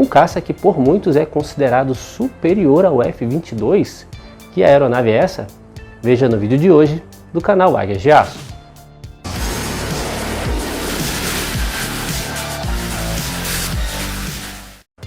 Um caça que por muitos é considerado superior ao F-22. Que aeronave é essa? Veja no vídeo de hoje do canal Águias de Aço.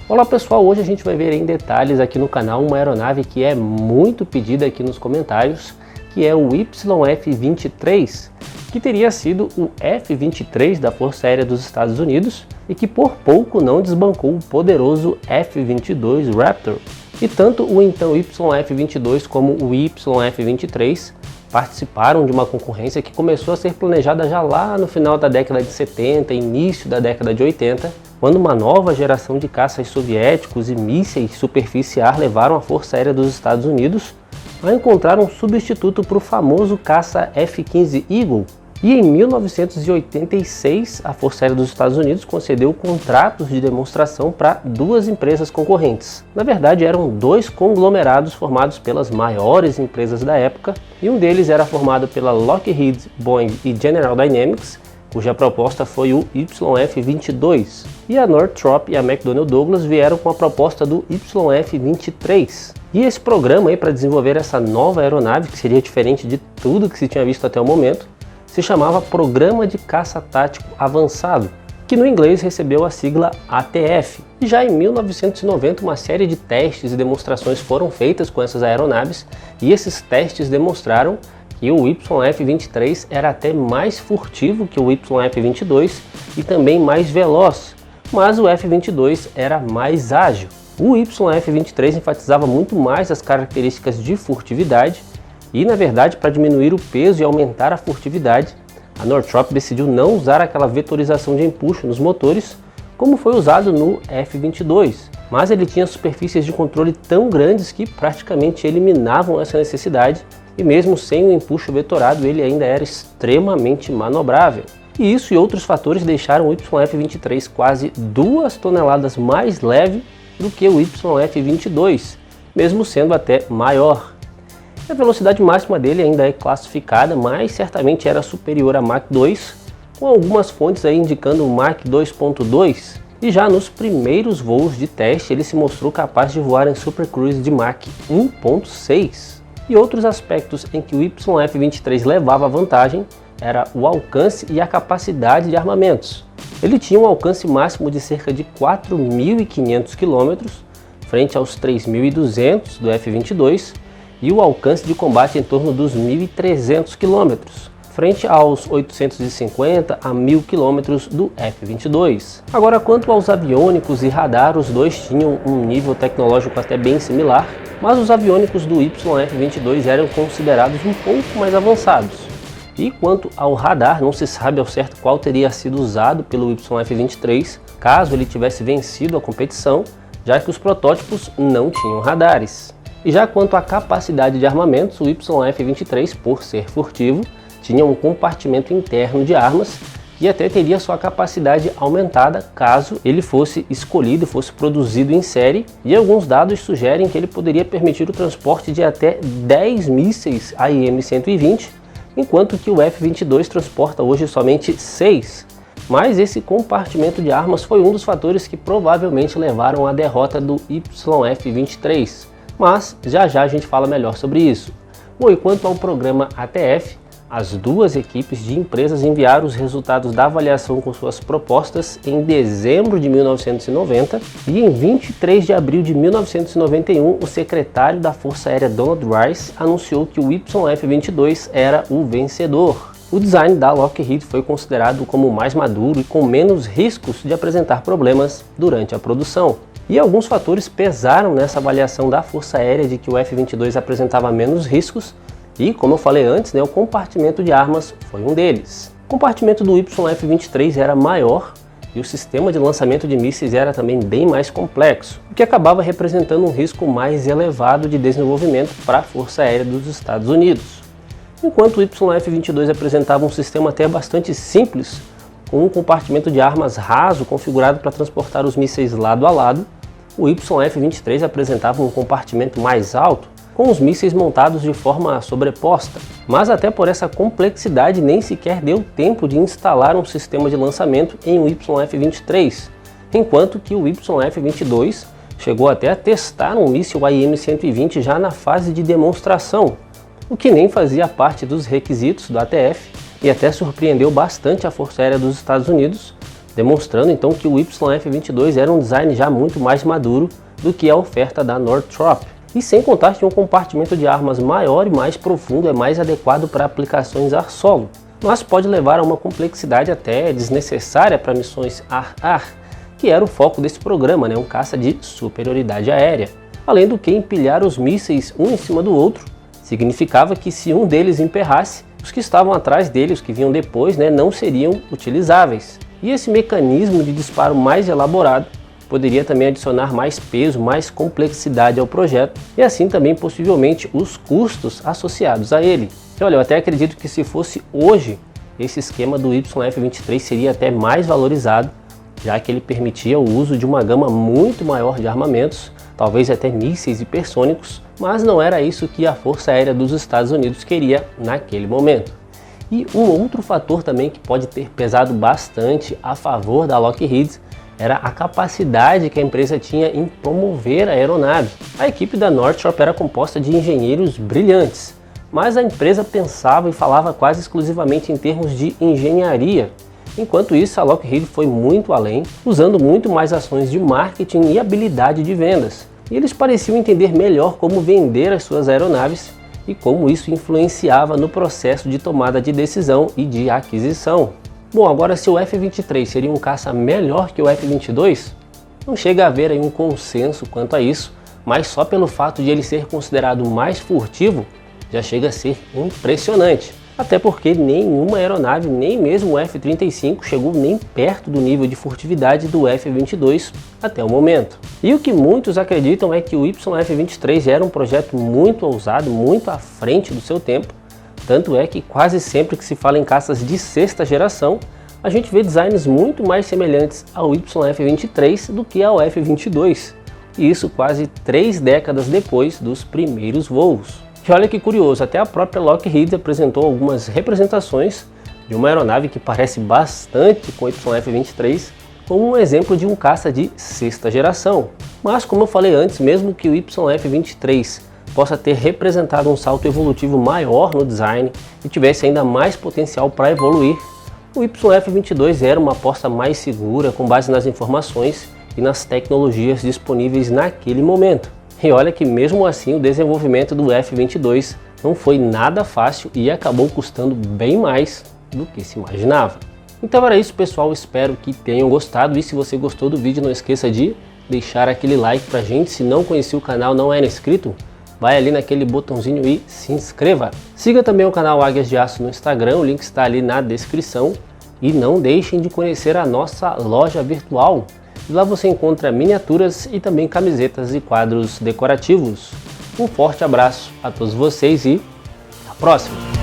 Olá pessoal, hoje a gente vai ver em detalhes aqui no canal uma aeronave que é muito pedida aqui nos comentários, que é o YF-23, que teria sido o F-23 da Força Aérea dos Estados Unidos e que por pouco não desbancou o poderoso F-22 Raptor. E tanto o então YF-22 como o YF-23 participaram de uma concorrência que começou a ser planejada já lá no final da década de 70, início da década de 80, quando uma nova geração de caças soviéticos e mísseis superficiar levaram a Força Aérea dos Estados Unidos a encontrar um substituto para o famoso caça F-15 Eagle. E em 1986, a Força Aérea dos Estados Unidos concedeu contratos de demonstração para duas empresas concorrentes. Na verdade, eram dois conglomerados formados pelas maiores empresas da época, e um deles era formado pela Lockheed, Boeing e General Dynamics, cuja proposta foi o YF-22. E a Northrop e a McDonnell Douglas vieram com a proposta do YF-23. E esse programa para desenvolver essa nova aeronave, que seria diferente de tudo que se tinha visto até o momento, se chamava Programa de Caça Tático Avançado, que no inglês recebeu a sigla ATF. E já em 1990 uma série de testes e demonstrações foram feitas com essas aeronaves, e esses testes demonstraram que o YF-23 era até mais furtivo que o YF-22 e também mais veloz, mas o F-22 era mais ágil. O YF-23 enfatizava muito mais as características de furtividade e, na verdade, para diminuir o peso e aumentar a furtividade, a Northrop decidiu não usar aquela vetorização de empuxo nos motores como foi usado no F-22, mas ele tinha superfícies de controle tão grandes que praticamente eliminavam essa necessidade e mesmo sem o empuxo vetorado ele ainda era extremamente manobrável. E isso e outros fatores deixaram o YF-23 quase 2 toneladas mais leve do que o YF-22, mesmo sendo até maior. A velocidade máxima dele ainda é classificada, mas certamente era superior a Mach 2, com algumas fontes aí indicando Mach 2.2, e já nos primeiros voos de teste ele se mostrou capaz de voar em supercruise de Mach 1.6. E outros aspectos em que o YF-23 levava vantagem era o alcance e a capacidade de armamentos. Ele tinha um alcance máximo de cerca de 4.500 km, frente aos 3.200 do F-22, e o alcance de combate em torno dos 1.300 km, frente aos 850 a 1.000 km do F-22. Agora, quanto aos aviônicos e radar, os dois tinham um nível tecnológico até bem similar, mas os aviônicos do YF-22 eram considerados um pouco mais avançados. E quanto ao radar, não se sabe ao certo qual teria sido usado pelo YF-23, caso ele tivesse vencido a competição, já que os protótipos não tinham radares. E já quanto à capacidade de armamentos, o YF-23, por ser furtivo, tinha um compartimento interno de armas e até teria sua capacidade aumentada caso ele fosse escolhido e fosse produzido em série, e alguns dados sugerem que ele poderia permitir o transporte de até 10 mísseis AIM-120, enquanto que o F-22 transporta hoje somente 6. Mas esse compartimento de armas foi um dos fatores que provavelmente levaram à derrota do YF-23. Mas já a gente fala melhor sobre isso. Bom, e quanto ao programa ATF, as duas equipes de empresas enviaram os resultados da avaliação com suas propostas em dezembro de 1990 e em 23 de abril de 1991 o secretário da Força Aérea Donald Rice anunciou que o YF-22 era o vencedor. O design da Lockheed foi considerado como mais maduro e com menos riscos de apresentar problemas durante a produção. E alguns fatores pesaram nessa avaliação da Força Aérea de que o F-22 apresentava menos riscos e, como eu falei antes, o compartimento de armas foi um deles. O compartimento do YF-23 era maior e o sistema de lançamento de mísseis era também bem mais complexo, o que acabava representando um risco mais elevado de desenvolvimento para a Força Aérea dos Estados Unidos. Enquanto o YF-22 apresentava um sistema até bastante simples, com um compartimento de armas raso configurado para transportar os mísseis lado a lado, o YF-23 apresentava um compartimento mais alto, com os mísseis montados de forma sobreposta. Mas até por essa complexidade nem sequer deu tempo de instalar um sistema de lançamento em um YF-23, enquanto que o YF-22 chegou até a testar um míssil AIM-120 já na fase de demonstração, o que nem fazia parte dos requisitos do ATF e até surpreendeu bastante a Força Aérea dos Estados Unidos, demonstrando então que o YF-22 era um design já muito mais maduro do que a oferta da Northrop. E sem contar que um compartimento de armas maior e mais profundo é mais adequado para aplicações ar solo, mas pode levar a uma complexidade até desnecessária para missões ar-ar, que era o foco desse programa, um caça de superioridade aérea. Além do que empilhar os mísseis um em cima do outro significava que se um deles emperrasse, os que estavam atrás dele, os que vinham depois, não seriam utilizáveis. E esse mecanismo de disparo mais elaborado poderia também adicionar mais peso, mais complexidade ao projeto e assim também possivelmente os custos associados a ele. E olha, eu até acredito que se fosse hoje, esse esquema do YF-23 seria até mais valorizado, já que ele permitia o uso de uma gama muito maior de armamentos, talvez até mísseis hipersônicos, mas não era isso que a Força Aérea dos Estados Unidos queria naquele momento. E um outro fator também que pode ter pesado bastante a favor da Lockheed era a capacidade que a empresa tinha em promover a aeronave. A equipe da Northrop era composta de engenheiros brilhantes, mas a empresa pensava e falava quase exclusivamente em termos de engenharia. Enquanto isso, a Lockheed foi muito além, usando muito mais ações de marketing e habilidade de vendas. E eles pareciam entender melhor como vender as suas aeronaves e como isso influenciava no processo de tomada de decisão e de aquisição. Bom, agora se o F-23 seria um caça melhor que o F-22, não chega a haver aí um consenso quanto a isso, mas só pelo fato de ele ser considerado mais furtivo, já chega a ser impressionante. Até porque nenhuma aeronave, nem mesmo o F-35, chegou nem perto do nível de furtividade do F-22 até o momento. E o que muitos acreditam é que o YF-23 era um projeto muito ousado, muito à frente do seu tempo, tanto é que quase sempre que se fala em caças de sexta geração, a gente vê designs muito mais semelhantes ao YF-23 do que ao F-22, e isso quase 3 décadas depois dos primeiros voos. E olha que curioso, até a própria Lockheed apresentou algumas representações de uma aeronave que parece bastante com o YF-23 como um exemplo de um caça de sexta geração. Mas como eu falei antes, mesmo que o YF-23 possa ter representado um salto evolutivo maior no design e tivesse ainda mais potencial para evoluir, o YF-22 era uma aposta mais segura com base nas informações e nas tecnologias disponíveis naquele momento. E olha que mesmo assim o desenvolvimento do F-22 não foi nada fácil e acabou custando bem mais do que se imaginava. Então era isso, pessoal, espero que tenham gostado e se você gostou do vídeo não esqueça de deixar aquele like pra gente. Se não conhecia o canal, não era inscrito, vai ali naquele botãozinho e se inscreva. Siga também o canal Águias de Aço no Instagram, o link está ali na descrição e não deixem de conhecer a nossa loja virtual. Lá você encontra miniaturas e também camisetas e quadros decorativos. Um forte abraço a todos vocês e até a próxima!